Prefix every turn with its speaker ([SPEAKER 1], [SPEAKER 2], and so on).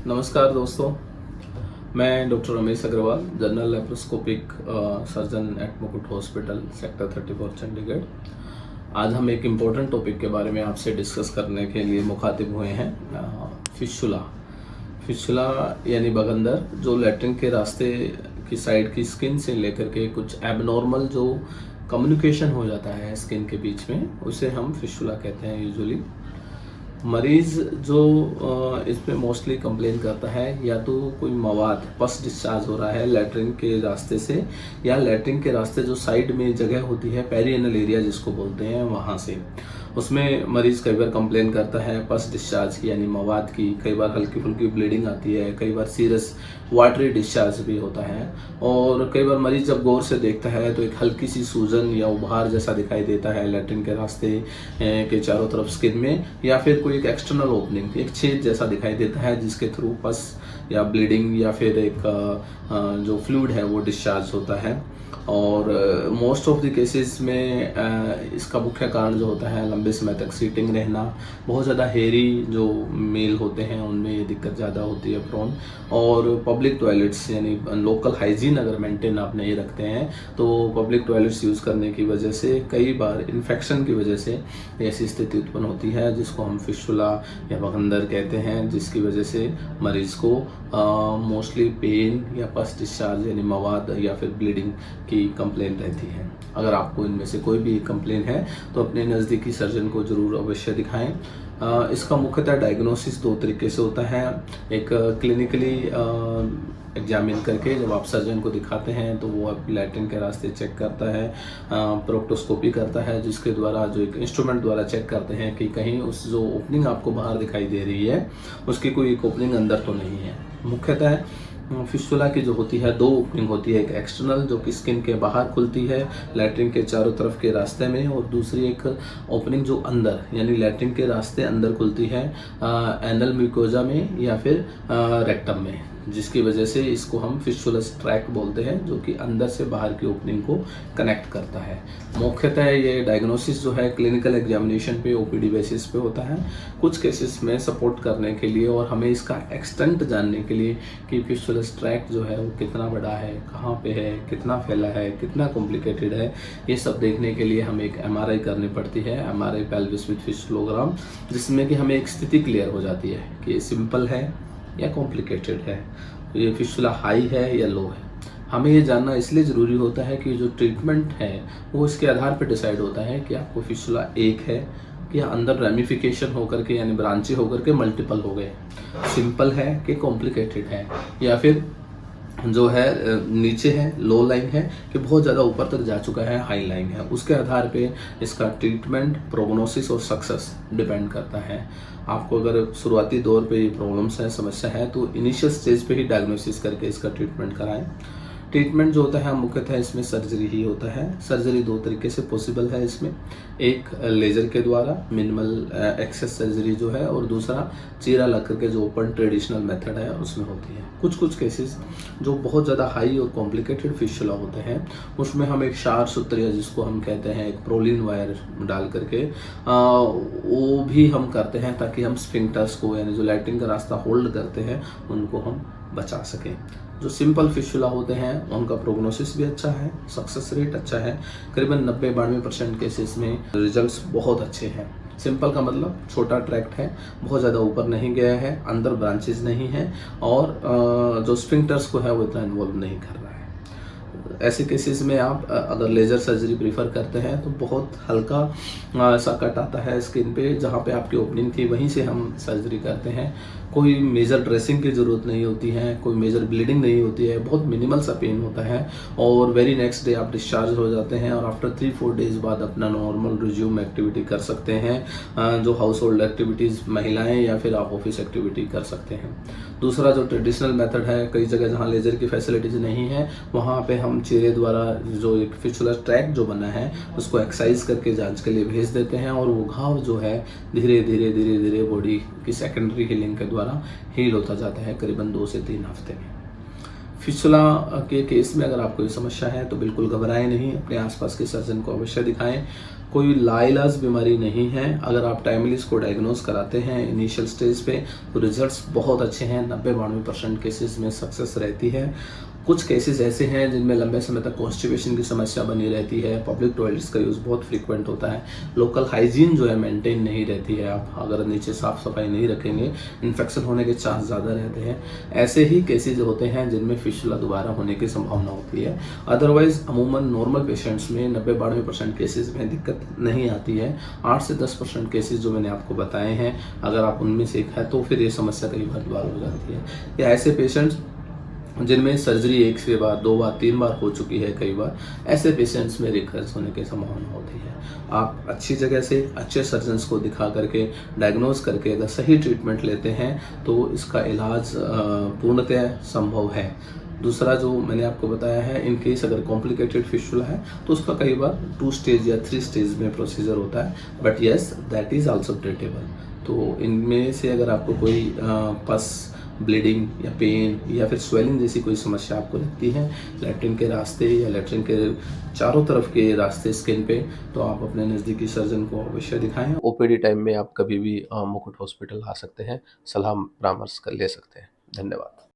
[SPEAKER 1] नमस्कार दोस्तों, मैं doctor Ramesh Agarwal, general laparoscopic surgeon at Mukut hospital sector 34 Chandigarh. आज हम एक इम्पोर्टेंट टॉपिक के बारे में आपसे डिस्कस करने के लिए मुखातिब हुए हैं। फिशुला फिशुला यानी बगंदर, जो लैट्रिन के रास्ते की साइड की स्किन से लेकर के कुछ एबनॉर्मल जो कम्युनिकेशन हो जाता है स्किन के बीच में, उसे हम फिशुला कहते हैं यूजुअली। मरीज जो इसमें मोस्टली कंप्लेन करता है, या तो कोई मवाद पस डिस्चार्ज हो रहा है लैट्रिन के रास्ते से, या लैट्रिन के रास्ते जो साइड में जगह होती है पेरिएनल एरिया जिसको बोलते हैं, वहाँ से उसमें मरीज कई बार कंप्लेन करता है पस डिस्चार्ज की यानी मवाद की। कई बार हल्की फुल्की ब्लीडिंग आती है, कई बार सीरियस वाटरी डिस्चार्ज भी होता है, और कई बार मरीज जब गौर से देखता है तो एक हल्की सी सूजन या उभार जैसा दिखाई देता है लैट्रिन के रास्ते के चारों तरफ स्किन में, या फिर कोई एक एक्सटर्नल ओपनिंग, एक छेद जैसा दिखाई देता है जिसके थ्रू पस या ब्लीडिंग या फिर एक जो फ्लूइड है वो डिस्चार्ज होता है। और मोस्ट ऑफ द केसेस में इसका मुख्य कारण जो होता है लंबे समय तक सीटिंग रहना, बहुत ज़्यादा हेरी जो मेल होते हैं उनमें ये दिक्कत ज़्यादा होती है प्रोन, और पब्लिक टॉयलेट्स यानी लोकल हाइजीन अगर मेंटेन आप नहीं रखते हैं तो पब्लिक टॉयलेट्स यूज़ करने की वजह से कई बार इन्फेक्शन की वजह से ऐसी स्थिति उत्पन्न होती है जिसको हम फिशुला या बगंदर कहते हैं, जिसकी वजह से मरीज़ को मोस्टली पेन या पस डिस्चार्ज यानी मवाद या फिर ब्लीडिंग की कंप्लेन रहती है। अगर आपको इनमें से कोई भी कंप्लेन है तो अपने नज़दीकी सर्जन को ज़रूर अवश्य दिखाएं। इसका मुख्यतः डायग्नोसिस दो तरीके से होता है। एक क्लिनिकली एग्जामिन करके जब आप सर्जन को दिखाते हैं तो वो आप लैट्रिन के रास्ते चेक करता है, प्रोक्टोस्कोपी करता है, जिसके द्वारा जो एक इंस्ट्रूमेंट द्वारा चेक करते हैं कि कहीं उस जो ओपनिंग आपको बाहर दिखाई दे रही है उसकी कोई एक ओपनिंग अंदर तो नहीं है। मुख्यतः फिशुला की जो होती है दो ओपनिंग होती है, एक एक्सटर्नल जो कि स्किन के बाहर खुलती है लैट्रिन के चारों तरफ के रास्ते में, और दूसरी एक ओपनिंग जो अंदर यानी लैट्रिन के रास्ते अंदर खुलती है एनल म्यूकोजा में या फिर रेक्टम में, जिसकी वजह से इसको हम फिशुलस ट्रैक बोलते हैं, जो कि अंदर से बाहर की ओपनिंग को कनेक्ट करता है। मुख्यतः ये डायग्नोसिस जो है क्लिनिकल एग्जामिनेशन पे ओपीडी बेसिस पे होता है। कुछ केसेस में सपोर्ट करने के लिए और हमें इसका एक्सटेंट जानने के लिए कि फिशुलस ट्रैक जो है वो कितना बड़ा है, कहाँ पे है, कितना फैला है, कितना कॉम्प्लिकेटेड है, ये सब देखने के लिए हमें एक एमआरआई करनी पड़ती है, एमआरआई पेल्विस विद फिशुलोग्राम, जिसमें कि हमें एक स्थिति क्लियर हो जाती है कि ये सिंपल है या कॉम्प्लिकेटेड है, ये फिशुला हाई है या लो है। हमें ये जानना इसलिए ज़रूरी होता है कि जो ट्रीटमेंट है वो इसके आधार पर डिसाइड होता है कि आपको फिशुला एक है कि अंदर रेमिफिकेशन होकर के यानी ब्रांची होकर के मल्टीपल हो गए, सिंपल है कि कॉम्प्लिकेटेड है, या फिर जो है नीचे है लो लाइन है कि बहुत ज़्यादा ऊपर तक जा चुका है हाई लाइन है। उसके आधार पे इसका ट्रीटमेंट, प्रोग्नोसिस और सक्सेस डिपेंड करता है। आपको अगर शुरुआती दौर पे ये प्रॉब्लम्स है, समस्या है, तो इनिशियल स्टेज पे ही डायग्नोसिस करके इसका ट्रीटमेंट कराएं। ट्रीटमेंट जो होता है मुख्यतः इसमें सर्जरी ही होता है। सर्जरी दो तरीके से पॉसिबल है इसमें, एक लेज़र के द्वारा मिनिमल एक्सेस सर्जरी जो है, और दूसरा चीरा लग करके जो ओपन ट्रेडिशनल मेथड है उसमें होती है। कुछ कुछ केसेस जो बहुत ज़्यादा हाई और कॉम्प्लिकेटेड फिशुला होते हैं उसमें हम एक शार सूत्र या जिसको हम कहते हैं एक प्रोलिन वायर डाल करके वो भी हम करते हैं, ताकि हम स्फिंक्टर्स को यानी जो लैट्रिन का रास्ता होल्ड करते हैं उनको हम बचा सकें। जो सिंपल फिशुला होते हैं उनका प्रोग्नोसिस भी अच्छा है, सक्सेस रेट अच्छा है, करीबन 90-92% केसेस में रिजल्ट्स बहुत अच्छे हैं। सिंपल का मतलब छोटा ट्रैक्ट है, बहुत ज़्यादा ऊपर नहीं गया है, अंदर ब्रांचेज नहीं है, और जो स्फिंक्टर्स को है वो इतना इन्वॉल्व नहीं कर रहा है। ऐसे केसेस में आप अगर लेज़र सर्जरी प्रीफर करते हैं तो बहुत हल्का सा कट आता है स्किन पे, जहाँ पे आपकी ओपनिंग थी वहीं से हम सर्जरी करते हैं। कोई मेजर ड्रेसिंग की ज़रूरत नहीं होती है, कोई मेजर ब्लीडिंग नहीं होती है, बहुत मिनिमल सा पेन होता है, और वेरी नेक्स्ट डे आप डिस्चार्ज हो जाते हैं और आफ्टर 3-4 डेज बाद अपना नॉर्मल रिज्यूम एक्टिविटी कर सकते हैं, जो हाउस होल्ड एक्टिविटीज़ महिलाएं या फिर आप ऑफिस एक्टिविटी कर सकते हैं। दूसरा जो ट्रेडिशनल मेथड है, कई जगह जहाँ लेज़र की फैसिलिटीज़ नहीं है वहाँ पे हम चीरे द्वारा जो एक फिशुला ट्रैक जो बना है उसको एक्सरसाइज करके जांच के लिए भेज देते हैं, और वो घाव जो है धीरे धीरे धीरे धीरे बॉडी की सेकेंडरी हीलिंग के द्वारा हील होता जाता है करीबन 2 से 3 हफ्ते में। फिशुला के केस में अगर आपको ये समस्या है तो बिल्कुल घबराएं नहीं, अपने आसपास के सर्जन को अवश्य दिखाएं। कोई लाइलाज बीमारी नहीं है। अगर आप टाइमली इसको डायग्नोज कराते हैं इनिशियल स्टेज पे तो रिजल्ट्स बहुत अच्छे हैं। 90-92% केसेस में सक्सेस रहती है। कुछ केसेस ऐसे हैं जिनमें लंबे समय तक कॉन्स्टिपेशन की समस्या बनी रहती है, पब्लिक टॉयलेट्स का यूज़ बहुत फ्रीक्वेंट होता है, लोकल हाइजीन जो है मेंटेन नहीं रहती है। आप अगर नीचे साफ़ सफाई नहीं रखेंगे इन्फेक्शन होने के चांस ज़्यादा रहते हैं। ऐसे ही केसेस होते हैं जिनमें फिशुला दोबारा होने की संभावना होती है। अदरवाइज़ अमूमन नॉर्मल पेशेंट्स में 90-92% केसेस में दिक्कत नहीं आती है। 8 से 10% केसेस जो मैंने आपको बताए हैं, अगर आप उनमें से एक है तो फिर ये समस्या कई बार दोबारा हो जाती है। या ऐसे पेशेंट्स जिनमें सर्जरी 1 से बार, 2 बार, 3 बार हो चुकी है कई बार, ऐसे पेशेंट्स में रिकरेंस होने की संभावना होती है। आप अच्छी जगह से अच्छे सर्जन्स को दिखा करके डायग्नोज करके अगर सही ट्रीटमेंट लेते हैं तो इसका इलाज पूर्णतः संभव है। दूसरा जो मैंने आपको बताया है, इन केस अगर कॉम्प्लिकेटेड फिस्टुला है तो उसका कई बार 2 स्टेज या 3 स्टेज में प्रोसीजर होता है, but yes that is also treatable. तो इनमें से अगर आपको कोई पस, ब्लीडिंग या पेन या फिर स्वेलिंग जैसी कोई समस्या आपको लगती है लैट्रिन के रास्ते या लैट्रिन के चारों तरफ के रास्ते स्किन पे, तो आप अपने नज़दीकी सर्जन को अवश्य दिखाएं। ओपीडी टाइम में आप कभी भी मुकुट हॉस्पिटल आ सकते हैं, सलाह परामर्श कर ले सकते हैं। धन्यवाद।